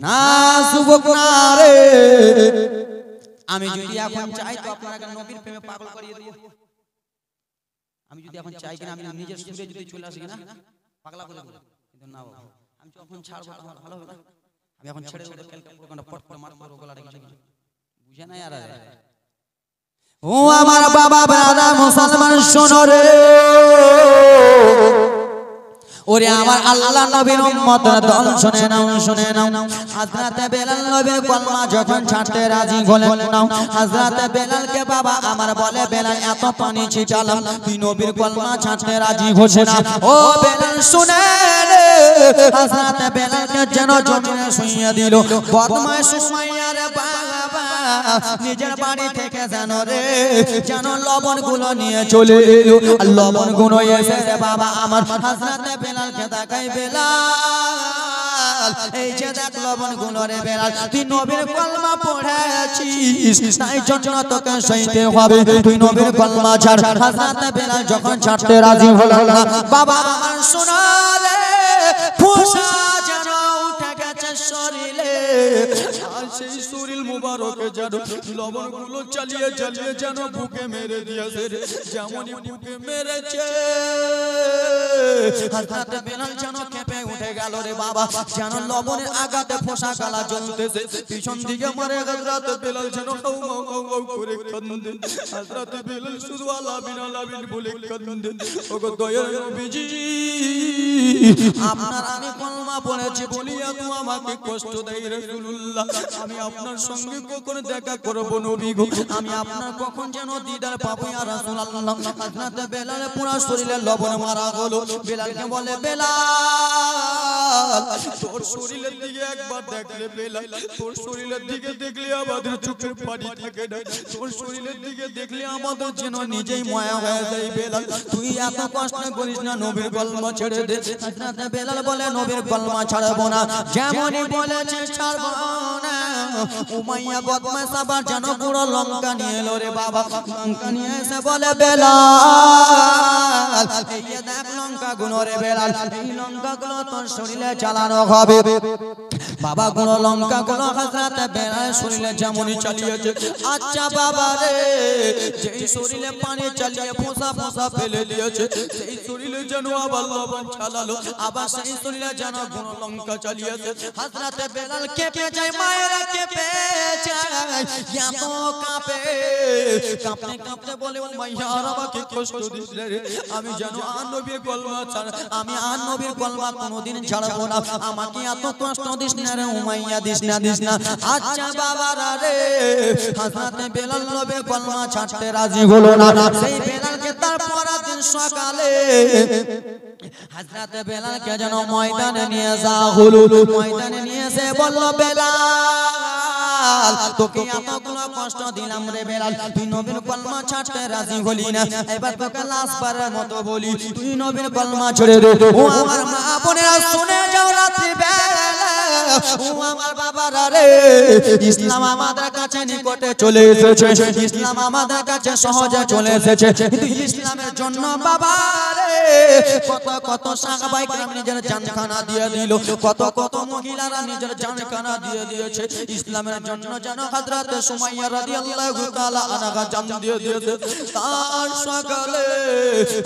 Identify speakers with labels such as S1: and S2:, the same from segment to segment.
S1: না যুবক না রে, আমি যদি এখন চাই তো আপনাকে নবীর প্রেমে পাগল করিয়ে দেব। আমি যদি এখন চাই কিনা আমি নিজের সুরে যদি চলে আসি কিনা পাগলা করে দেব, কিন্তু না বাবা, আমি যখন ছাড়বো আমার ভালো হবে না। আমি এখন ছেড়ে দেব, কালকে পুরোটা পট করে মার করব গলাটা কিছু বুঝে না আর। ও আমার বাবা ব্রাদার মুসলমান শোনো রে, ওরে আমার আল্লাহ নবীর উম্মতের দল শুনে নাও, শুনে নাও। হযরতে বেলাল নবীর কলমা যখন ছাড়তে রাজি হলেন নাও, হযরতে বেলালকে বাবা আমার বলে, বেলাল এত পানি ছিটালাম তুই নবীর কলমা ছাড়তে রাজি হচ্ছে না। ও বেলাল শুনে রে, হযরতে বেলালকে যেন জমিনে শুইয়ে দিল। বদমাশ সুমাইয়া রে বাবা নিজের বাড়ি থেকে জানো রে যেন লবণ গুলো নিয়ে চলে এলো। আর লবণ গুলো এসে রে বাবা আমার হযরতে বেলালকে দেখাই, বেলাল এই যে দেখ লবণ গুলো রে বেলাল, তুই নবীর কলমা পড়েছিস তাই জন্য তোকে সইতে হবে, তুই নবীর কলমা ছাড়। হযরতে বেলাল যখন ছাড়তে রাজি হলো না বাবা আমার শোনা রে, ফুসা যেন উঠে গেছে শরীরে, আর সেই শরীর মুবারকে যেন লবণ গুলো চালিয়ে চালিয়ে যেন বুকে মেরে দিয়েছে, যেমনই বুকে মেরেছে হযরতে বেলাল যেন কেঁপে উঠে গেল রে বাবা, যেন লবণের আঘাতে ফোসা গলা জ্বলতেছে। পিছন দিকে মারে হযরতে বেলাল যেন হাউ হাউ হাউ হাউ করে কান্দে। হযরতে বেলাল শুধু আলামিন আলামিন বলে কান্দে। ওগো দয়ার নবীজি, আপনার আমি কলমা পড়েছি বলি এত আমাকে কষ্ট দেয় রাসূলুল্লাহ, আমি আপনার সঙ্গে কখন দেখা করব নবী গো, আমি আপনার কখন যেন দিদার পাবো ইয়া রাসূলুল্লাহ। হযরতে বেলালের পুরো শরীরে লবণ মারা হলো। বেলালকে বলে, বেলাল তোর শরীরের দিকে একবার দেখলে, বেলাল তোর শরীরের দিকে দেখলে আমাদের চোখের পানি থাকে না, তোর শরীরের দিকে দেখলে আমাদের যেন নিজেই মায়া হয়ে যায়। বেলাল তুই এত কষ্ট করিস না, নবীর কলমা ছেড়ে দে। হযরতে বেলাল বলে, নবীর কলমা ছাড়বো না, যেমনই বলেছে ছাড়বো না। উমাইয়া বদমাশ আবার যেন পুরো লঙ্কা নিয়ে এলো রে বাবা, লঙ্কা নিয়ে এসে বলে, বেলাল এই দেখ লঙ্কা গুলো রে বেলাল, এই লঙ্কা গুলো তোর শরীরে চালানো হবে। বাবা গুলো লঙ্কা গুলো হযরতে বেলাল শরীরে যেমনই চালিয়েছে, আচ্ছা বাবা রে যেই শরীরে পানি চালিয়ে ফোঁসা ফোঁসা ফেলে দিয়েছে, সেই শরীরে যেন আবার লবণ চালালো, আবার সেই শরীরে যেন গুলো লঙ্কা চালিয়েছে। হযরতে বেলাল কেঁপে যায়, মায়েরা কেঁপে যায়, এত কাঁপে, কাঁপতে কাঁপতে বলে, উমাইয়া আর আমাকে কষ্ট দিস রে, আমি যেন আর নবীর কলমা ছাড়, আমি আর নবীর কলমা কোনোদিন ছাড়বো না, আমাকে এত কষ্ট দিস না রে উমাইয়া, দিস না দিস না। আচ্ছা বাবারা রে, হযরতে বেলাল নবীর কলমা ছাড়তে রাজি হলো না। সেই বেলালকে তারপর দিন সকালে হযরতে বেলালকে যেন ময়দানে নিয়ে যাওয়া হলো। ময়দানে নিয়ে এসে বলল, বেলাল তোকে এতগুলো কষ্ট দিলাম রে বেলাল, তুই নবীর কলমা ছাড়তে রাজি হলি না, এবার তোকে লাশবারের মতো বলি তুই নবীর কলমা ছেড়ে দে। ও আমার মা বোনেরা শুনে যাও, রাত্রি বেলা ও আমার বাবারা রে, ইসলাম আমাদের কাছে নিকটে চলে এসেছে, ইসলাম আমাদের কাছে সহজে চলে এসেছে, কিন্তু ইসলামের জন্য বাবা রে কত কত সাহাবায়ে কেরাম নিজের জানখানা দিয়ে দিল, কত কত মহিলারা নিজের জানখানা দিয়ে দিয়েছে ইসলামের জন্য, যেন হযরতে সুমাইয়া রাদিয়াল্লাহু তাআলা আনহা জান দিয়ে দিয়েছে। তার সকালে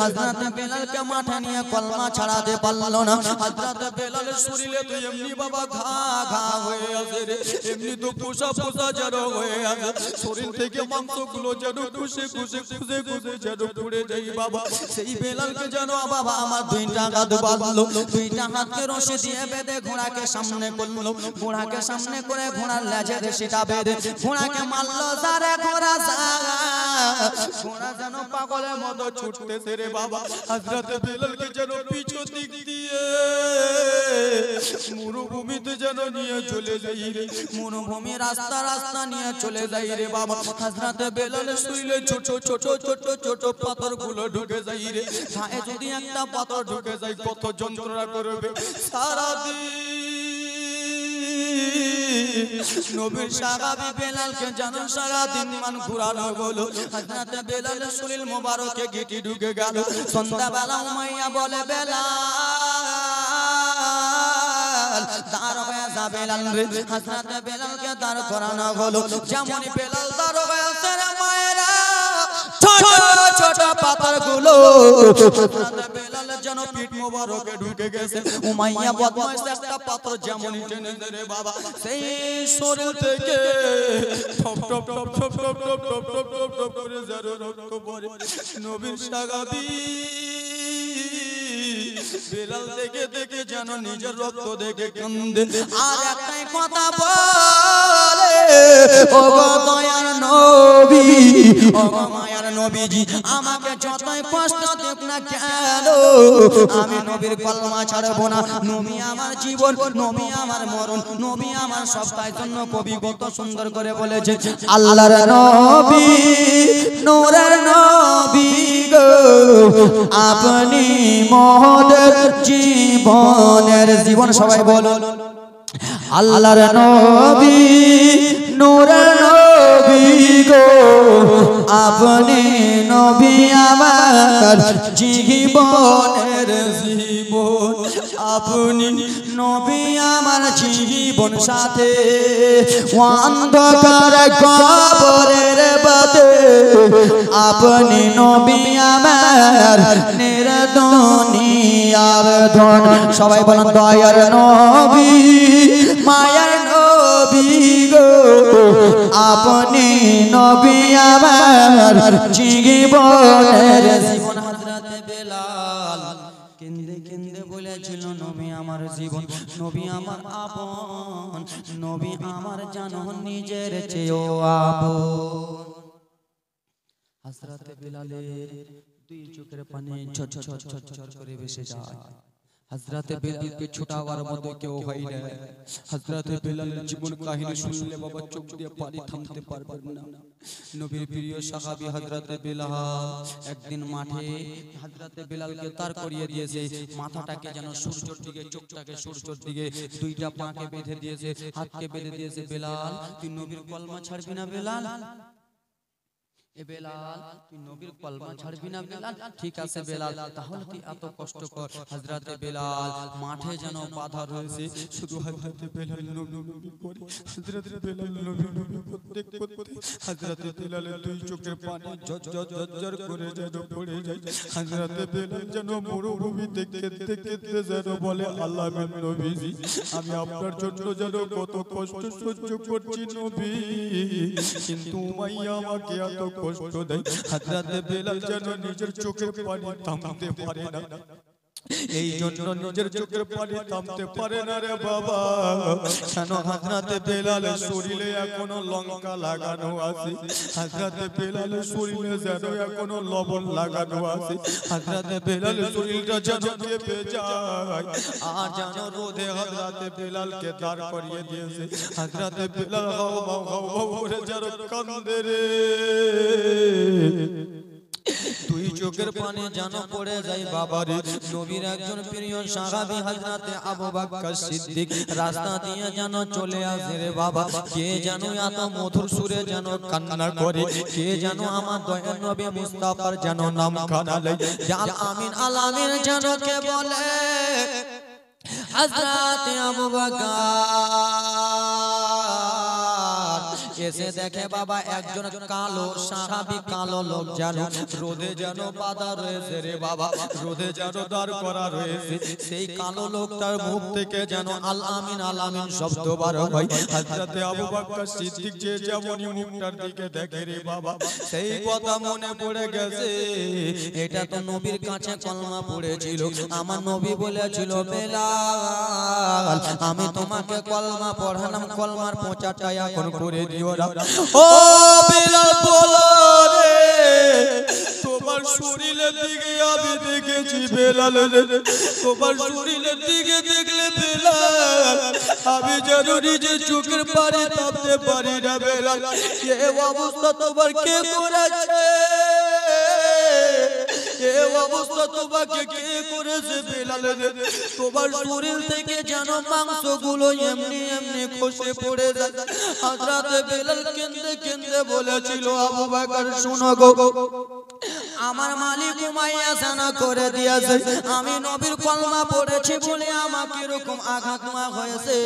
S1: হযরতে বেলালকে মাঠে নিয়ে কলমা ছাড়াতে পারল না। হযরতে বেলালের শরীরে তো এমনি বাবা ঘা ঘা হয়ে আছে রে, এমনি তো পোষা পোষা যেন হয়ে আছে, শরীর থেকে মাংসগুলো যেন খুশে খুশে খুশে খুশে যেন পুড়ে যায় বাবা। সেই বেলালকে যেন বাবা আমার দুইটা হাত বাঁধলো, দুইটা হাতকে রশি দিয়ে বেঁধে ঘোড়াকে সামনে করলো, ঘোড়াকে সামনে করে ঘোড়ার লেজে সেটা বেঁধে ঘোড়াকে মারলো, যারে ঘোড়া ঘোড়া যেন পাগলের মতো ছুটতেছে রে বাবা। হযরতে বেলালকে যেন পিছন দিক দিয়ে মরুভূমিতে যেন নিয়ে চলে যাই রে, মরুভূমি রাস্তা রাস্তা নিয়ে চলে যাই রে বাবা। হযরতে বেলালের শরীরে ছোট ছোট ছোট ছোট পাথরগুলো ঢুকে যাই রে, গায়ে যদি একটা পাথর ঢুকে যায় কত যন্ত্রণা করবে সারাদিন। নবীর সাহাবী বেলালকে যেন সারাদিন মান ঘুরানো হলো। হযরতে বেলালের শরীর মোবারকে গিটি ঢুকে গেল। সন্ধ্যাবেলা উমাইয়া বলে, বেলাল দাঁড় হয়ে যা বেলাল রে হযরত বেলালকে দাঁড় করানো হলো যেমন বেলাল দাঁড় হয়েছে রে মায়েরা ছোট ছোট পাথরগুলো হযরত বেলাল যেন পিঠ মোবারকে ঢুকে গেছে উমাইয়া বদমাইশ একটা পাথর যেমন টেনে রে বাবা সেই শরীর থেকে top top top top top top top top top top করে যারো রক্ত পড়ে নবীর সাহাবী বেলাল দেখে দেখে যেন নিজের রক্ত দেখে কান্দে আর একটাই কথা বলে ও গো দয়ার নবী ও গো মায়ার নবীজি আমাকে যতই কষ্ট দেখ না কেন আমি নবীর কলমা ছাড়বো না নবী আমার জীবন নবী আমার মরণ নবী আমার সব তাই জন্য কবি কত সুন্দর করে বলেছে আল্লাহর নবী নূরের নবী গো আপনি মোদের জীবনের জীবন সবাই বলো আল্লাহর নবী নূরের নবী গো আপনি নবী আমার জীবনের জীবন আপনি নবী আমার জীবন সাথে অন্ধকার কবরের বাতে আপনি নবী আমার নির্দুনিয়ার ধন সবাই বলেন দয়ার নবী মায়ার নবী গো আপনি নবী আমার জীবনের জীবন হযরত বেলাল কেন্দে কেন্দে বলেছিল নবী আমার জীবন নবী আমার আপন নবী আমার জান নিজের চেয়েও আপন হযরত বেলালের দুই চোখের পানি ঝরঝর ঝরঝর করে ভেসে যায় হযরত বেলালকে ছুটাবার মতো কেউ হয় না হযরত বেলালের জীবন কাহিনী শুনলে বাবা চোখ দিয়ে পানি থামতে পারবেন না নবীর প্রিয় সাহাবী হযরত বেলাল একদিন মাঠে হযরত বেলালকে তার করিয়ে দিয়েছে মাথাটাকে যেন সূর্যের দিকে চোখটাকে সূর্যের দিকে দুইটা পাকে বেঁধে দিয়েছে হাতকে বেঁধে দিয়েছে বেলাল তুই নবীর কলমা ছাড়বি না বেলাল এ বেলাল তুই নবীর কলমা ছাড়বি না বেলাল ঠিক আছে বেলাল তাহলে তুই এত কষ্ট কর হযরত বেলাল মাঠে যেন বাধা রয়েছে শুধু হযরত বেলাল নবী করে হযরত বেলাল নবী প্রত্যেক হযরত বেলালের দুই চোখের পানি ঝরঝর ঝরঝর করে যেন পড়ে যায় হযরত বেলাল যেন মরুভূমিতে কেঁদে কেঁদে যেন বলে আল্লাহর নবীজি আমি আপনার জন্য যেন কত কষ্ট সহ্য করছি নবী কিন্তু উমাইয়া আমাকে এত কষ্ট দেয় হযরত বেলাল যেন নিজের চোখের পানি থামতে পারে না এই জন্য নিজের চোখের পানি থামতে পারে না রে বাবা কেন হযরত বেলালের শরীরে এখনো লঙ্কা লাগানো আছে হযরত বেলালের শরীরে যেন এখনো লবণ লাগানো আছে হযরত বেলালের শরীরটা যেন কেঁপে যায় আর যেন রোদে হযরত বেলালকে দাঁড় করিয়ে দিয়েছে হযরত বেলাল হাও হাও হাও করে যেন কান্দে রে দুই চোখের পানি যেন পড়ে যায় বাবারে নবীর একজন প্রিয় সাহাবী হযরত আবু বকর সিদ্দিক রাস্তা দিয়ে যেন চলে আসে রে বাবা কে যেন এত মধুর সুরে যেন কান্না করে কে যেন আমার দয়ার নবী মুস্তাফার যেন নাম কানালে আল আমিন আল আমিন যেন কে বলে হযরত আবু বকর এসে দেখে বাবা একজন কালো সাহাবী কালো লোক যেন রোদে যেন বাধা রয়েছে রে বাবা রোদে যেন দাঁড় করা রয়েছে সেই কালো লোকটার মুখ থেকে যেন আল আমিন শব্দ বার হয় হযরত আবু বকর সিদ্দিক যে যেমনই মুখটার দিকে দেখে রে বাবা সেই কথা মনে পড়ে গেছে এটা তো নবীর কাছে কলমা পড়েছিল আমার নবী বলেছিল বেলাল আমি তোমাকে কলমা পড়ালাম কলমার প্রচারটা এখন করে দিও ও বেলাল বলো রে তোমার শরীরের দিকে আমি দেখেছি বেলাল রে তোমার শরীরের দিকে দেখলে বেলাল আমি যেন নিজের চোখের পানি থামতে পারি না বেলাল এই অবস্থা তোমার কে করেছে এই অবস্থা তোমাকে কে করেছে বেলাল রে তোমার শরীর থেকে যেন মাংসগুলো এমনি এমনি খসে পড়ে যায় হযরত বেলাল কেঁদে কেঁদে বলেছিল আবু বকর শোনো গো আমার মালিক উমাইয়া জানা করে দিয়েছে আমি নবীর কলমা পড়েছি বলে আমাকে এরকম আঘাত হয়েছে।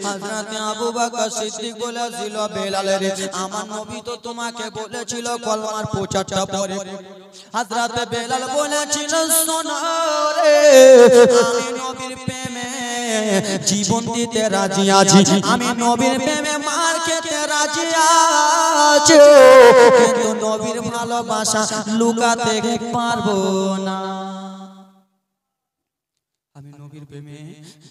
S1: হযরত আবু বকর সিদ্দিক বলেছিল বেলালের আমার নবী তো তোমাকে বলেছিল কলমার প্রচারটা পড়ে। হযরত বেলাল বলেছিল শোনো রে আমি নবীর প্রেমে জীবন দিতে রাজি আছি, আমি নবীর প্রেমে মার খেতে রাজি আছি, কিন্তু নবীর ভালোবাসা লুকাতে পারবো না। আমি নবীর প্রেমে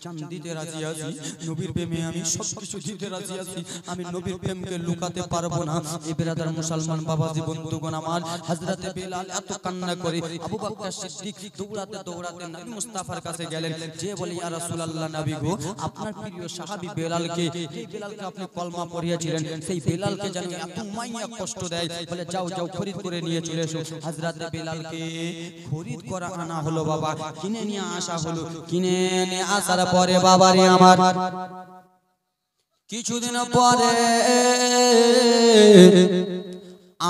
S1: জান দিতে রাজি আছি, নবীর প্রেমে আমি সবকিছু দিতে রাজি আছি, আমি নবীর প্রেমকে লুকাতে পারবো না। এই ব্রাদার মুসলমান বাবাজি বন্ধুগণ আমার, হযরত বেলাল এত কান্না করে আবু বকর সিদ্দিক দৌড়াতে দৌড়াতে নবী মুস্তাফার কাছে গেলেন, যে বলে ইয়া রাসূলুল্লাহ নবী গো আপনার প্রিয় সাহাবী বেলালকে, এই বেলালকে আপনি কলমা পড়িয়েছিলেন, সেই বেলালকে যেন এত মাইয়া কষ্ট দেয়, বলে যাও যাও খরিদ করে নিয়ে চলে এসো। হযরত বেলালকে খরিদ করা আনা হলো বাবা, কিনে নিয়ে আসা হলো। কিনে নিয়ে আসার পরে বাবারে আমার কিছুদিন পরে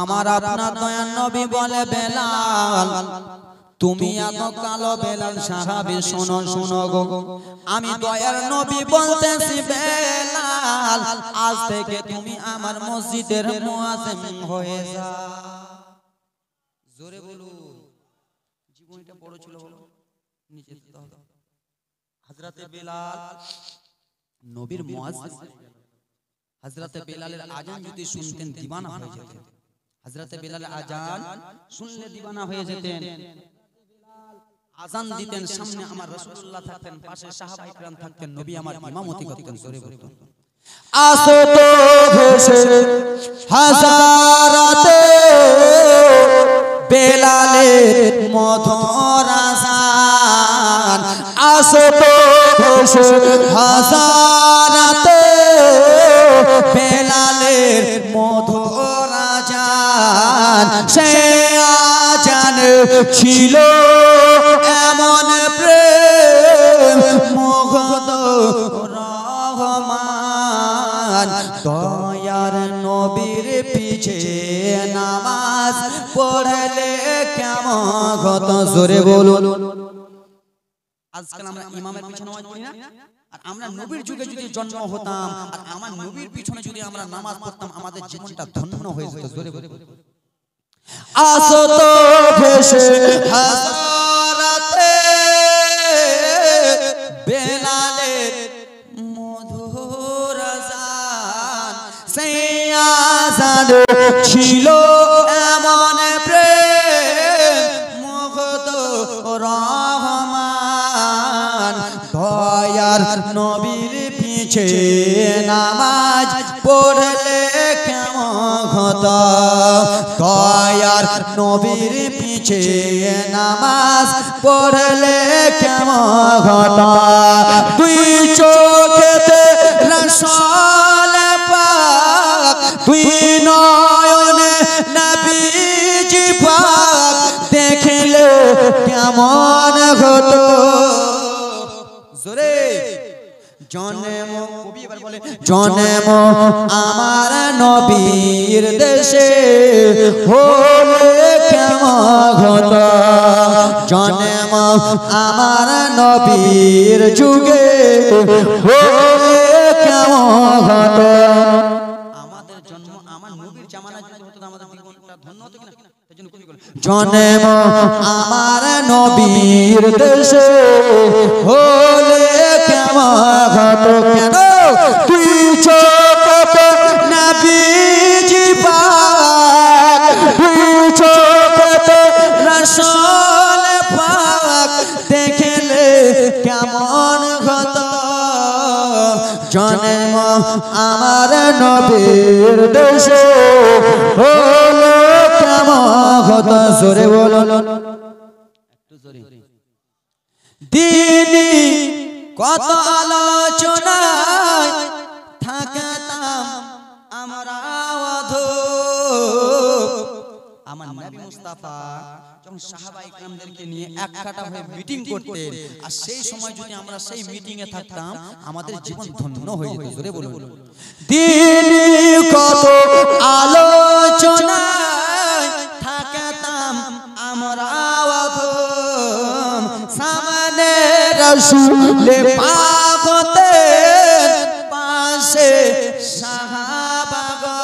S1: আমার আপনার দয়ার নবী বলে বেলাল তুমি এত কালো বেলাল সাহাবী শোনো শোনো গো, আমি দয়ার নবী বলতেছি বেলাল আজ থেকে তুমি আমার মসজিদের মুয়াজ্জিন হয়ে যাও। জোরে বলুন, জীবনটা বড় ছিল বলো নিচে দাও। হযরতে বেলাল নবীর মুয়াজ্জিন, হযরতে বেলালের আযান যদি শুনতেন দিওয়ানা হয়ে যেতেন, হযরতে বেলালের আযান শুনলে দিওয়ানা হয়ে যেতেন। আযান দিতেন, সামনে আমার রাসূলুল্লাহ থাকতেন, পাশে সাহাবায়ে কিরাম থাকতেন, নবী আমার ইমামতি করতেন। জোরে বলতেন আসো তো ভেসে হাজারাতে বেলালের মধুর আযান, আসো তো ভেসে হাজারাতে বেলালের মধুর আযান, সে আযান ছিল এমন প্রেম মুগ্ধ রহমান, দয়ার নবীর পিছে নামাজ পড়লে কেমন হতো। জোরে বলুন, আজকাল আমরা ইমামের পিছনে নামাজ পড়ি না, আর আমরা নবীর যুগে যদি জন্ম হতাম আর আমার নবীর পিছনে যদি আমরা নামাজ পড়তাম আমাদের জীবনটা ধন্য হয়ে যেত। জোরে বলুন আসো তো ভেসে হাজারাতে বেলালের মধুর আযান, সেই আযান ছিল এমন প্রেম মুগ্ধ রহমান, দয়ার নবীর পিছে নামাজ পড়লে কেমন হতো, দয়ার নবীর পিছে নামাজ পড়লে কেমন হতো। দুই চোখেতে রাসূল পাক, দুই নয়নে নবীজি পাক দেখলে কেমন হতো। জোরে জন্ম কবি এবার বলে জন্ম আমার নবীর দেশে হলে কেমন হতো, জন্ম আমার নবীর যুগে হলে কেমন হতো। আমাদের জন্ম আমার নবীর জামানায় যদি হতো আমাদের জীবনটা ধন্য হতো কিনা। জন্ম আমার নবীর দেশে হলে কেমন হতো, কেন তুই ছোট নবীজি পাক, তুই ছোট রাসূল পাক দেখলে কেমন হতো, জন্ম আমার নবীর দেশে হলে কেমন হতো। জোরে বলুন একটু জোরে। দিনী কত আলোচনায় থাকতাম আমরা অধম, আমার নবী মুস্তাফা যখন সাহাবায়ে কিরামদেরকে নিয়ে এক কাটা হয়ে মিটিং করতেন, আর সেই সময় যদি আমরা সেই মিটিং এ থাকতাম আমাদের জীবন ধন্য হয়ে যেত। জোরে বলুন দিনী কত আলোচনায় থাকতাম রাসূলে পাক হতে পাশে সাহাবাগণ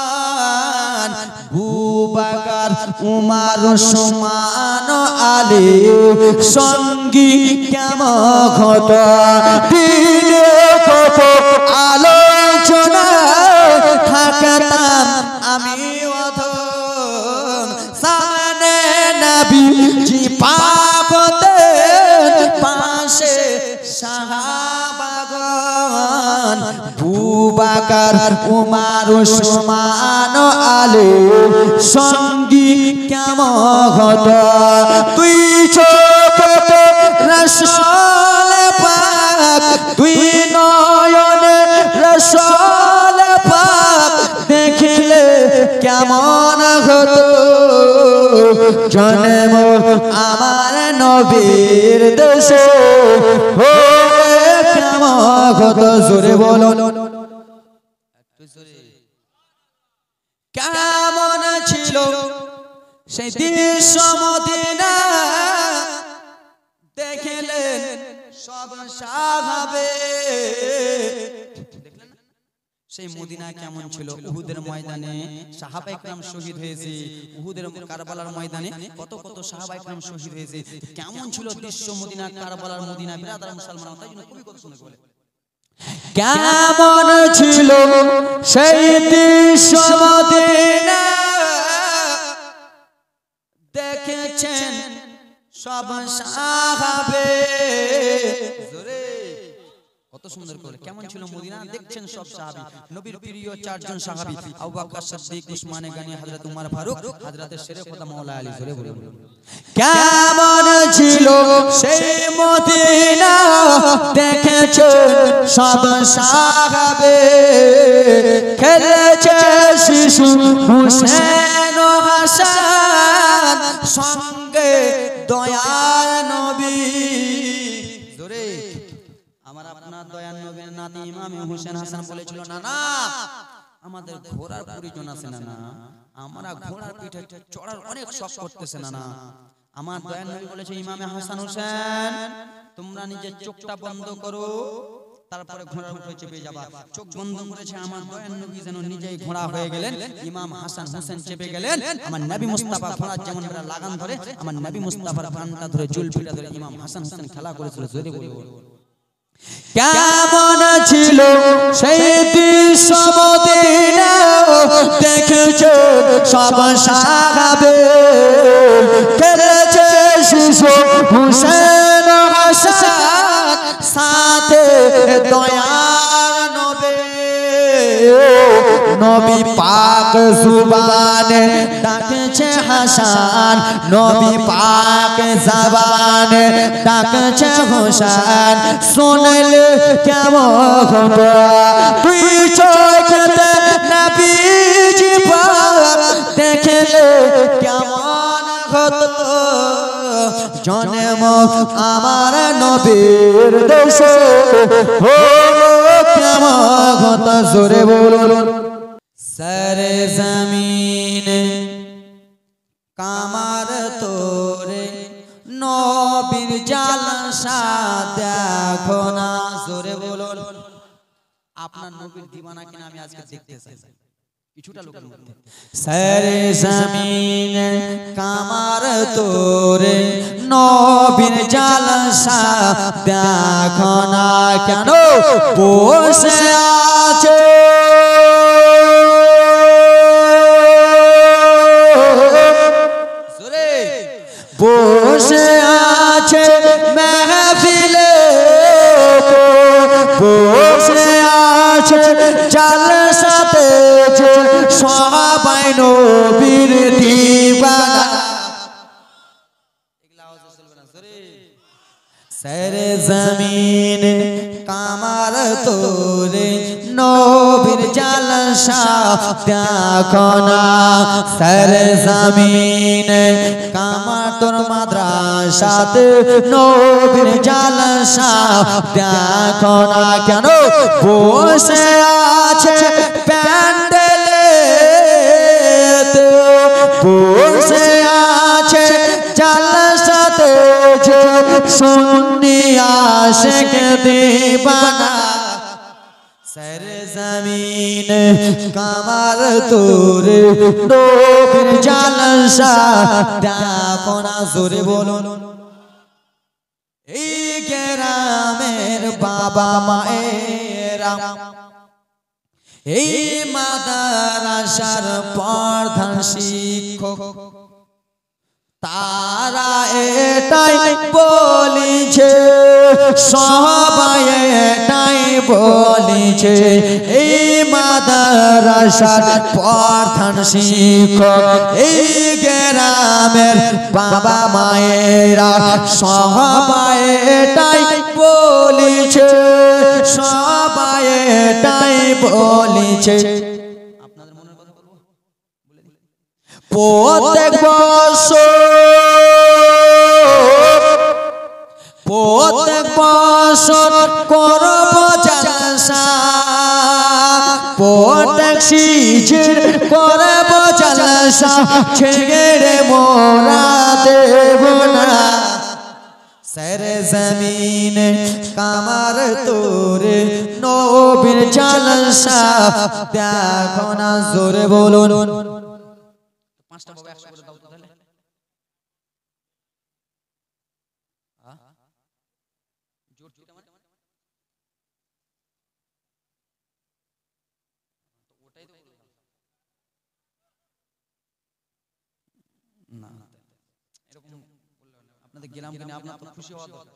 S1: আবু বকর উমর ওসমান আলী সঙ্গী কেমন হতো দিনে কত আলোচনা থাকতাম আমি অধম সামনে নবী জি পাক হতে পাশে সাহাবাগণ আবু বকর উমর ওসমান আলী সঙ্গী কেমন হতো তুই চোখে রাসূল পাক তুই নয়নে রাসূল পাক দেখিলে কেমন হতো জন্ম আমার নবীর দেশে কেমন হতো জোরে বলো কেমন ছিল সেই দৃশ্য মদিনা দেখিলেন সব সাহাবে সেই মদিনা কেমন ছিল উহুদের ময়দানে সাহাবায়ে কেরাম শহীদ হয়েছে উহুদের কারবালার ময়দানে কত কত সাহাবায়ে কেরাম শহীদ হয়েছে কেমন ছিল দৃশ্য মদিনা কারবালার মদিনা বিরাদর মুসলমান তাই জন্য খুবই কত সুন্দর বলে কেমন ছিল সেই দৃশ্য মদিনা দেখেছেন সব সাহাবে জোরে কত সুন্দর করে কেমন ছিল মদিনা দেখছেন সব সাহাবী নবীর প্রিয় চারজন সাহাবী আবু বকর সিদ্দিক উসমান গনি হযরত উমর ফারুক হযরত শেরে খোদা মাওলা আলী জোরে বলে কেমন ছিল সেই মদিনা দেখেছেন সব সাহাবে খেলেছে শিশু হুসেন ও হাসান সঙ্গে দয়ার নবী জোরে আমার আপনার দয়ার নবীর নাতি ইমাম হোসেন হাসান বলেছিল না না আমাদের ঘোড়ার প্রয়োজন আছে না না আমরা ঘোড়ার পিঠে চড়ার অনেক শখ করতেছে না না আমার দয়ার নবী বলেছে ইমামে হাসান হোসেন তোমরা নিজের চোখটা বন্ধ করো তারপরে ঘোড়ার উপরে চেপে যাবা চোখ বন্ধ করেছে আমার দয়ার নবী যেন নিজেই ঘোড়া হয়ে গেলেন ইমাম হাসান হোসেন চেপে গেলেন আমার নবী মুস্তাফা ঘোড়া যেমন লাগাম ধরে আমার নবী মুস্তাফার কানটা ধরে জুলফিটা ধরে ইমাম হাসান হোসেন খেলা করেছিল জোরে বলে কেমন ছিল সেই দৃশ্য মদিনা দেখেছে সব সাহাবে খেলেছে শিশু হুসেন হাসান সাথে দয়ার নবী নবী পাক জুবানে ডাকছে হাসান নবী পাক জবানে ডাকছে হোসেন শুনলে কেমন হতো তুই চোখে নবীজি পাক দেখলে কেমন হতো জন্ম আমার নবীর দেশে কেমন হতো জোরে বলুন সারে জমিন কামার তোরে নবীর জালসা দেখো না জোরে বলুন আপনার নবীর দিওয়ানা কিনা আমি আজকে দেখতে চাই কিছুটা লোকের মধ্যে সারে জমিন কামার তোরে নবীর জালসা দেখো না কেন বসে আছে বসে আছে মেহফিলে বসে আছে জালসাতে সবাই নবীর দিওয়ানা সারে জমিন কামার তোরে নবীর জালসা দেখো না সারে জমিন কামার তোর মাদ্রাসাতে নবীর জালসা দেখো না কেন বসে আছে প্যান্ডেলে বসে আছে জালসাতে সুন্নি आशिक दीवाना सर जमीन कमर तोरे नबीर जलसा देखो ना जोरे बोलो এই গ্রামের বাবা মায়েরা এই মাদ্রাসার প্রধান শিক্ষক তারা এটাই বলেছে সবাই এটাই বলেছে এই মাদ্রাসার প্রধান শিক্ষক এই গ্রামের বাবা মায়েরা সবাই এটাই বলেছে সবাই এটাই বলেছে প্রত্যেক বছর করব জলসা প্রত্যেক সিজন করব জলসা ছেড়ে মোরা দেব না সর জমিন কমর তোরে নবীর জলসা দেখো না জোরে বলুন পাঁচটা বাবা একশো করে দাও তো তাহলে জোর দিতে মানে তো ওটাই তো বললাম না এরকম বললেন আপনাদের গ্রাম কিনে আপনার তো খুশি হওয়া দরকার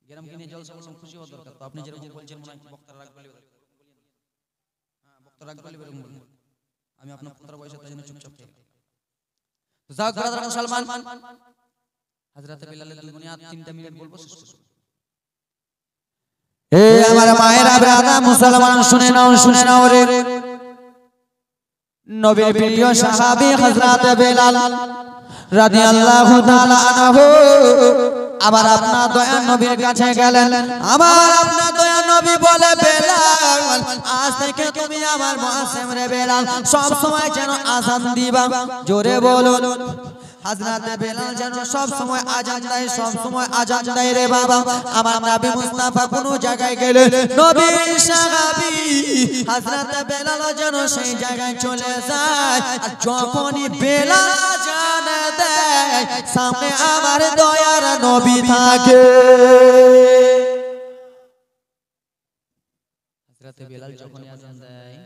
S1: গ্রাম কিনে জলসা বললাম খুশি হওয়া দরকার তো আপনি যেরকম বলছেন মনে হয় বক্তারা রাখবেন হ্যাঁ বক্তারা রাখবেন এরকম বলুন আমি আপনার পুত্র বয়সে তাই জন্য চুপচাপ থেকে যাক ব্রাদার মুসলমান হযরত বিলালের দুই বুনিয়াদ 3টা মিনিট বলবো শেষ করব এ আমার মায়েরা ব্রাদার মুসলমান শুনে নাও রে নবীর প্রিয় সাহাবী হযরত বিলাল রাদিয়াল্লাহু তাআলা আনহু আবার আপনার দয়া নবীর কাছে গেলেন আবার আপনার দয়া নবী বলে বেলাল আজ থেকে তুমি আমার মুআজ্জিম রে বেলাল সব সময় যেন আযান দিবা জোরে বলুন হযরত বেলাল যেন সব সময় আযান দেয় সব সময় আযান দেয় রে বাবা আমার নবী মুস্তাফা কোন জায়গায় গেলে নবীর সাহাবী হযরত বেলাল যেন সেই জায়গায় চলে যায় আর যখনই বেলাল আযান দেয় সামনে আমার দয়ার নবী থাকে হযরত বেলাল যখন আযান দেয়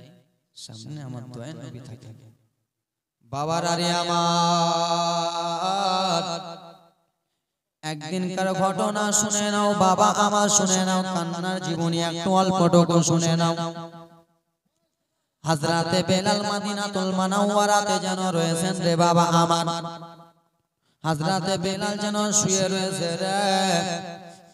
S1: সামনে আমার দয়ার নবী থাকে বাবার আরে আমার একদিনকার ঘটনা শুনে নাও বাবা আমার শুনে নাও কান্নার জীবনী একটু অল্পটুকু শুনে নাও হযরত বেলাল মদিনাতুল মুনাওয়ারাতে যেন রয়েছেন রে বাবা আমার হযরত বেলাল যেন শুয়ে রয়েছে রে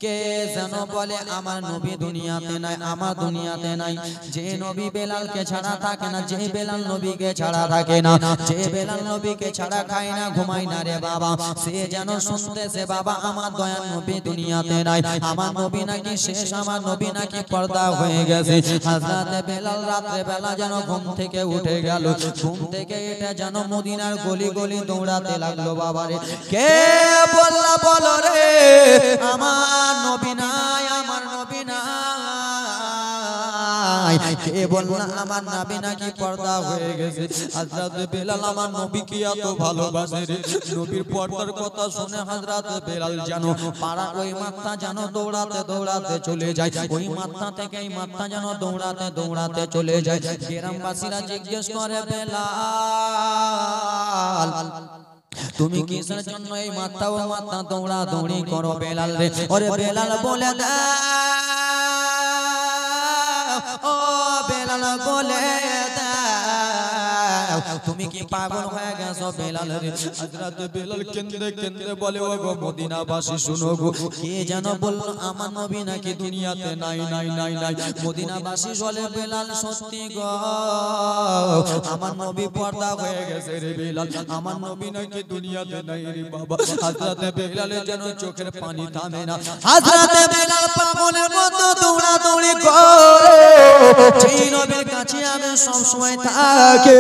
S1: কে যেন বলে আমার নবী দুনিয়াতে নাই আমার দুনিয়াতে নাই যে নবী বেলালকে ছাড়া থাকে না যে বেলাল নবীকে ছাড়া থাকে না যে বেলাল নবীকে ছাড়া খায় না ঘুমায় না রে বাবা সে যেন শুনতেছে বাবা আমার দয়ার নবী দুনিয়াতে নাই আমার নবী নাকি শেষ আমার নবী নাকি পর্দা হয়ে গেছে হযরত বেলাল রাতে বেলা যেন ঘুম থেকে উঠে গেল ঘুম থেকে এটা যেন মদিনার গলি গলি দৌড়াতে লাগলো বাবারে কে বললা বলো রে আমার নবী নাই আমার নবী নাই কে বললা আমার নবী নাকি পর্দা হয়ে গেছে হযরত বেলাল আমার নবীকে এত ভালোবাসে রে নবীর পর্দার কথা শুনে হযরত বেলাল জানো পাড়া ওই মাথা জানো দৌড়াতে দৌড়াতে চলে যায় ওই মাথা থেকে এই মাথা জানো দৌড়াতে দৌড়াতে চলে যায় গ্রামবাসীরা জিজ্ঞেস করে বেলাল তুমি কিসের জন্য এই মাথা ও মাথা দৌড়া দৌড়ি করো বেলাল রে ওরে বেলাল বলে দাও ও বেলাল বলে দাও তুমি কি পাগল হয়ে গেছো বেলাল রে হযরত বেলাল কেঁদে কেঁদে বলে ও গো মদিনাবাসী শুনো গো কে যেন বলল আমার নবী নাকি দুনিয়াতে নাই নাই নাই নাই মদিনাবাসী বলে বেলাল সত্যি গো আমার নবী পর্দা হয়ে গেছে রে বেলাল আমার নবী নাকি দুনিয়াতে নাই রে বাবা হযরত বেলালের যেন চোখের পানি থামে না হযরত বেলাল পাগলের মতো দৌড়া দৌড়ি করে সেই নবীর কাছে আমি সব সময় থাকে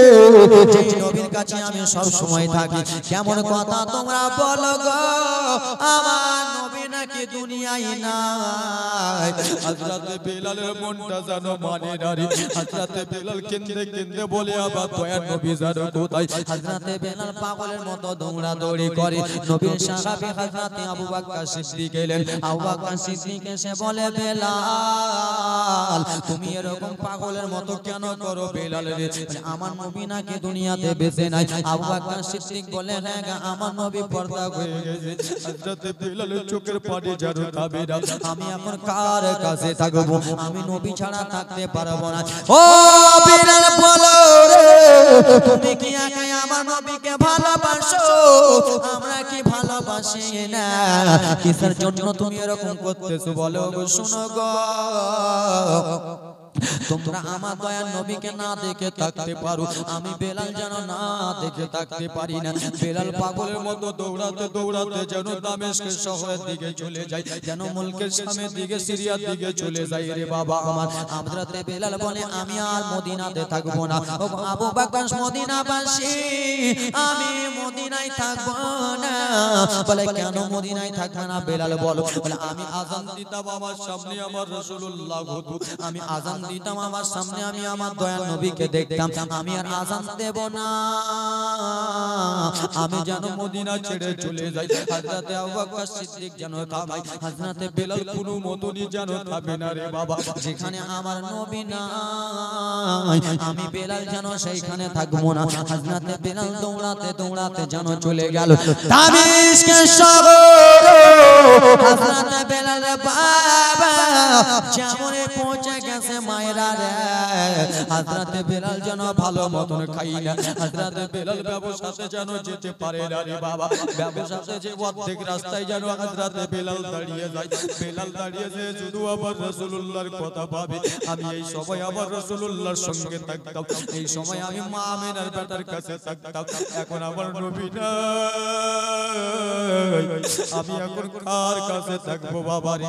S1: যে নবীর কাছে আমি সব সময় থাকি কেমন কথা তোমরা বলো গো আমার নবী নাকি দুনিয়ায় নাই
S2: হযরত বেলালের মনটা জানো মানে নারী হযরত বেলাল কেঁদে কেঁদে বলে আবার দয়ার নবী জানো কোথায়
S1: হযরত বেলাল পাগলের মতো দৌড়াদৌড়ি করে নবীর সাহাবী হযরত আবু বকর সিদ্দিক এলেন আবু বকর সিদ্দিক এসে বলে বেলাল তুমি এরকম পাগলের মতো কেন করো বেলাল রে আমার নবী নাকি দুনিয়াতে বেঁচে নাই আবু বকর সিদ্দিক বলে হ্যাঁ আমার নবী পর্দা হয়ে গেছে
S2: হযরত বেলালের চোখের পানি জানো থামে না
S1: আমি এখন কার কাছে থাকবো আমি নবী ছাড়া থাকতে পারবো না ও বেলাল বলো রে তুমি কি একাই আমার নবীকে ভালোবাসো আমরা কি ভালোবাসি না কিসের জন্য তুমি এরকম করতেছো বলো গো শুনো গো তোমরা আমার দয়ার নবীকে না দেখে থাকতে পারো আমি বেলাল যেন না দেখে থাকতে পারি না বেলাল পাগলের মতো দৌড়াতে দৌড়াতে যেন দামেস্কের শহরের দিকে চলে যায় যেন মুলকের শামের দিকে সিরিয়ার দিকে চলে যায় রে বাবা আমার হযরত বেলাল বলে আমি আর মদিনাতে থাকবো না ও আবু বকর মদিনাবাসী আমি মদিনায় থাকবো না বলে কেন মদিনায় থাকবে না বেলাল বলো বলে আমি আযান দিতাম আমার সামনে আমার রাসূলুল্লাহ হতো আমি আযান দিতাম আমার সামনে আমি আমার দয়ার নবীকে দেখতাম আমি আর আযান দেব না আমি যেন মদিনা ছেড়ে চলে যাই হযরত আবু বকর সিদ্দিক যেন থামাই হযরত বেলাল কোনো মতনই যেন থামে না রে বাবা যেখানে আমার নবী নাই আমি বেলাল যেন সেইখানে থাকবো না হযরত বেলাল দৌড়াতে দৌড়াতে যেন চলে গেল দামেস্কের শহর হযরত বেলাল বাবা যেমনে পৌঁছে গেছে মায়েরা রে হযরত বেলাল যেন ভালো মতন খাই না হযরত বেলাল ব্যবসাতে যেন যেতে পারে না রে বাবা ব্যবসাতে যে অর্ধেক রাস্তায় যেন হযরত বেলাল দাঁড়িয়ে যায় বেলাল দাঁড়িয়ে যে শুধু আবার রাসূলুল্লাহর কথা ভাবে আমি এই সময় আবার রাসূলুল্লাহর সঙ্গে থাকতাম এই সময় আমি মা আমিনার বেটার কাছে থাকতাম এখন আমার নবী নাই আমি এখন কার কাছে থাকবো বাবা রে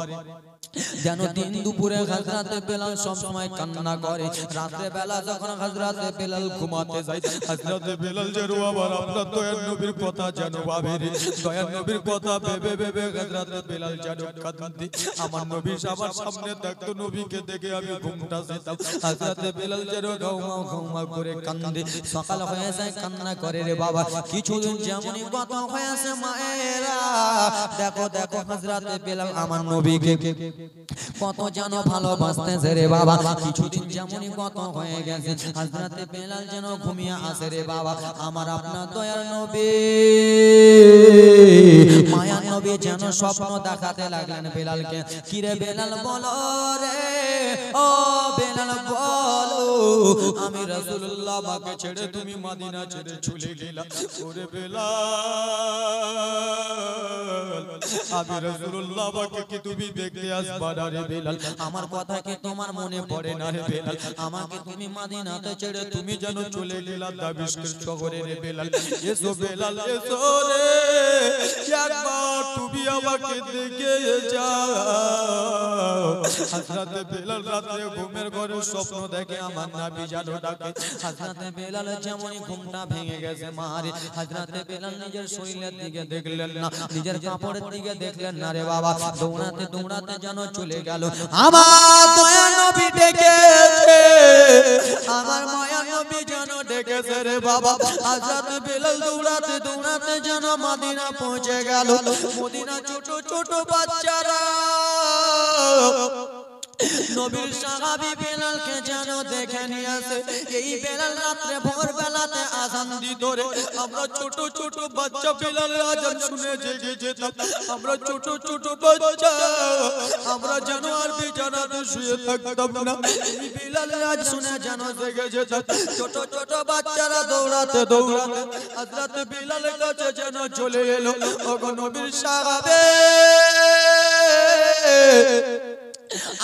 S1: যেন দিন দুপুরে হযরত বেলাল সব সময় কান্না করে রাতে বেলা যখন হযরত বেলাল ঘুমাতে যায় হযরত বেলাল যেন আবার আপনার দয়ার নবীর কথা যেন ভাবে রে দয়ার নবীর কথা ভেবে ভেবে হযরত বেলাল যেন কাঁদতে আমার নবী সবার সামনে থাকতো নবীকে দেখে আমি ঘুমটা যেতাম হযরত বেলাল যেন ঘুমাও ঘুমাও করে কান্দে সকাল হয়ে যায় কান্না করে রে বাবা কিছুদিন যেমনই কথা হয়েছে মায়েরা দেখো দেখো হযরত বেলাল আমার নবীকে কত যেন ভালোবাসতেছে রে বাবা কিছুদিন যেমনই কত হয়ে গেছে হযরত বেলাল যেন ঘুমিয়ে আসে রে বাবা আমার আপনার দয়ার নবী মায়ার নবী যেন স্বপ্ন দেখাতে লাগলেন বেলালকে কি রে বেলাল বলো রে ও বেলাল বলো আমি রাসূলুল্লাহ বাকে ছেড়ে তুমি মদিনা ছেড়ে চলে গেলা ওরে বেলাল আমি রাসূলুল্লাহ বাকে কি তুমি দেখতে আসবা না রে বেলাল আমার কথা কি তোমার মনে পড়ে না রে বেলাল আমাকে তুমি মদিনাতে ছেড়ে তুমি যেন চলে গেলা দামেস্কের শহরে রে বেলাল এসো বেলাল এসো রে একবার তুমি আমাকে দেখে যাও হযরত বেলাল রাতে ঘুমের ঘরে স্বপ্ন দেখে আমার নবী যেন ডাকে হযরত বেলাল যেমনই ঘুমটা ভেঙে গেছে মারে হযরত বেলাল নিজের শরীরের দিকে দেখলেন না নিজের কাপড়ের দিকে দেখলেন না রে বাবা দৌড়াতে দৌড়াতে যেন চলে গেল আমার দয়ার নবী ডেকেছে আমার মায়ার নবী যেন ডেকেছে রে বাবা হযরত বেলাল দৌড়াতে দৌড়াতে যেন মদিনা পৌঁছে গেল মদিনা ছোট ছোট বাচ্চারা নবীর সাহাবী বেলালকে যেন দেখে নিয়ে আসে এই বেলাল রাতে ভোর বেলাতে আযান দিত রে আমরা ছোট ছোট বাচ্চা বেলালের আযান শুনে জেগে যেতাম আমরা ছোট ছোট বাচ্চা আমরা যেন আর বিছানাতে শুয়ে থাকতাম না এই বেলালের আযান শুনে যেন জেগে যেতাম ছোট ছোট বাচ্চারা দৌড়াতে দৌড়াতে হযরত বেলালের কাছে যেন চলে এলো ওগো নবীর সাহাবী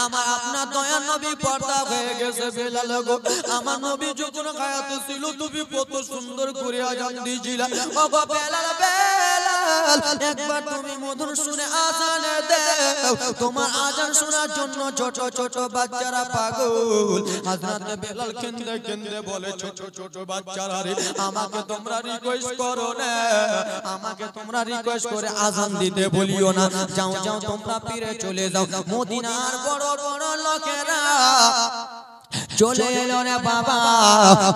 S1: আমার আপনার দয়ার নবী পর্দা হয়ে গেছে বেলাল গো আমার নবী যখন হায়াতে ছিল তুমি কত সুন্দর করে আযান দিছিলা ওগো বেলাল বেলাল বেলাল একবার তুমি মধুর সুরে আজান দাও তোমার আজান শোনার জন্য ছোট ছোট বাচ্চারা পাগল হযরত বেলাল কেঁদে কেঁদে বলে ছোট ছোট বাচ্চারা রে আমাকে তোমরা রিকোয়েস্ট করো না আমাকে তোমরা রিকোয়েস্ট করে আজান দিতে বলিও না যাও যাও তোমরা ফিরে চলে যাও মদিনার বড় বড় লোকেরা চলে এলো রে বাবা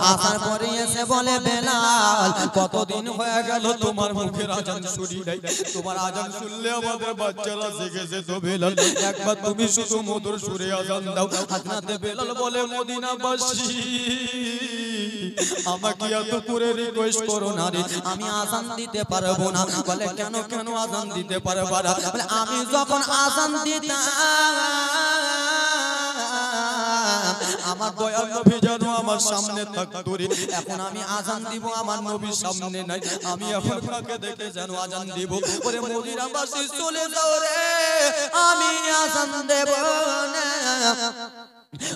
S1: আসার পরে এসে বলে বেলাল কতদিন হয়ে গেল তোমার মুখের আজান শুনি নাই তোমার আজান শুনলে আমাদের বাচ্চারা জেগেছে তো বেলাল একবার তুমি শুধু মধুর সুরে আজান দাও হযরত বেলাল বলে মদিনাবাসী আমাকে এত করে রিকোয়েস্ট করো না রে আমি আজান দিতে পারবো না বলে কেন কেন আজান দিতে পারবো না বলে আমি যখন আজান দিতাম আমার দয়াল নবী যেন আমার সামনে থাকতো রে এখন আমি আজান দিব আমার নবীর সামনে নাই আমি এখন কাকে দেখে যেন আজান দিব ওরে মদিনাবাসী চলে যাও রে আমি আজান দেব না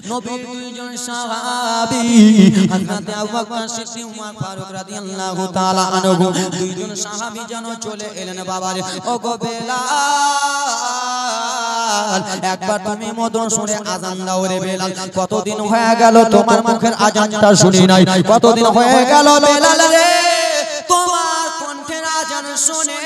S1: নবীর দুইজন সাহাবী হযরত আবু বকর সিদ্দিক উমর ফারুক রাদিয়াল্লাহু তাআলা আনহু দুইজন সাহাবী যেন চলে এলেন বাবারে ওগো বেলাল একবার তুমি মধুর সুরে আজান দাও রে বেলাল কতদিন হয়ে গেল তোমার মুখের আজানটা শুনি নাই কতদিন হয়ে গেল বেলাল রে তোমার কণ্ঠের আজান শুনে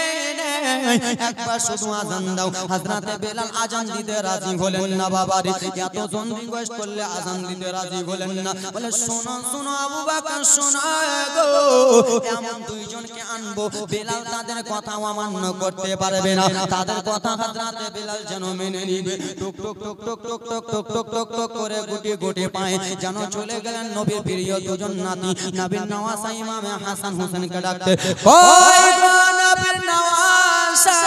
S1: একবার শুধু আজান দাও হযরত বেলাল আজান দিতে রাজি হলেন না বাবারে এত জন রিকোয়েস্ট করলে আজান দিতে রাজি হলেন না বলে শোনো শোনো আবু বকর শোনো গো এমন দুইজনকে আনবো বেলাল তাদের কথা অমান্য করতে পারবে না তাদের কথা হযরত বেলাল যেন মেনে নিবে টুক টুক টুক টুক টুক টুক টুক টুক টুক টুক করে গুটি গুটি পায় যেন চলে গেলেন নবীর প্রিয় দুজন নাতি নবীর নওয়াসা ইমামে হাসান হোসেনকে ডাকতে কই গো নবীর নওয়াসা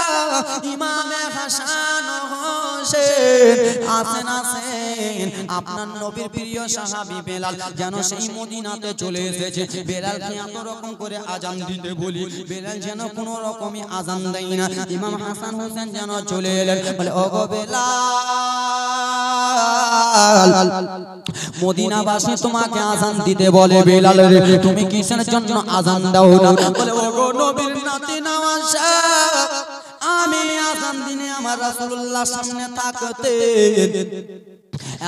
S1: ইমামে হাসান হোসেন আসেন আসেন আপনার নবীর প্রিয় সাহাবী বেলাল যেন সেই মদিনাতে চলে এসেছে বেলালকে এত রকম করে আজান দিতে বলি বেলাল যেন কোনো রকমই আজান দেয় না ইমাম হাসান হোসেন যেন চলে এলেন বলে ওগো বেলাল মদিনাবাসী তোমাকে আজান দিতে বলে বেলাল রে তুমি কিসের জন্য আজান দাও না বলে ওগো নবীর নাতি নওয়াসা আমি আজান দিনে আমার রাসূলুল্লাহ সামনে থাকতে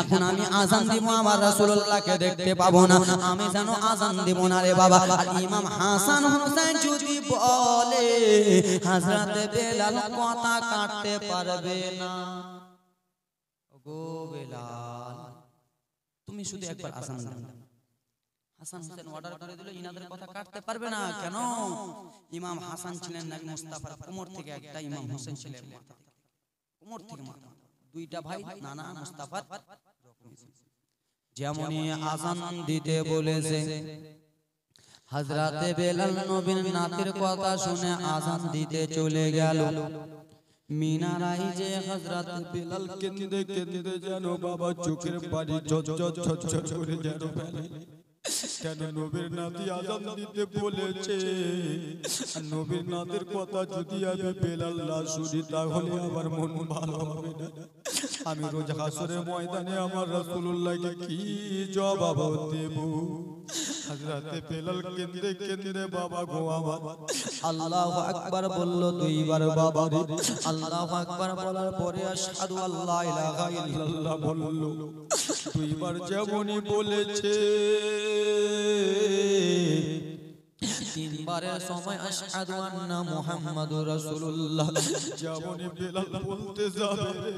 S1: এখন আমি আজান দিব আমার রাসূলুল্লাহকে দেখতে পাবো না আমি যেন আজান দিব না রে বাবা আর ইমাম হাসান হোসেন যদি বলে হযরত বেলাল কথা কাটতে পারবে না ওগো বেলাল তুমি শুধু একবার আজান দাও হাসান হোসেন অর্ডার করে দিল ইনাদের কথা কাটতে পারবে না কেন ইমাম হাসান ছিলেন নবী মুস্তাফার কোমর থেকে একটা ইমাম হোসেন ছিলেন মাথা থেকে কোমর থেকে মাথা দুইটা ভাই নানা মুস্তাফার যেমনই আজান দিতে বলেছে হযরত বেলাল নবীর নাতির কথা শুনে আজান দিতে চলে গেল মিনারাই যে হযরত বেলাল কেঁদে কেঁদে যেন বাবা চোখের পানি ঝরঝর ঝরঝর করে যেন ফেলে কেন নবীর নাতি আজান দিতে বলেছে আর নবীর নাতির কথা যদি আমি বেলাল না শুনি তাহলে আমার মন ভালো হবে না আমি রোজ হাসরের ময়দানে আমার রাসূলুল্লাহকে কি জবাব দেব হযরত বেলাল কেঁদে কেঁদে বাবা গো আমার আল্লাহু আকবার বলল দুইবার বাবা রে আল্লাহু আকবার বলার পরে আশহাদু আল্লা ইলাহা ইল্লাল্লাহ বলল দুইবার যেমনই বলেছে তিনবারের সময় আশহাদু আন্না মুহাম্মাদুর রাসূলুল্লাহ যেমনই বেলাল বলতে যাবে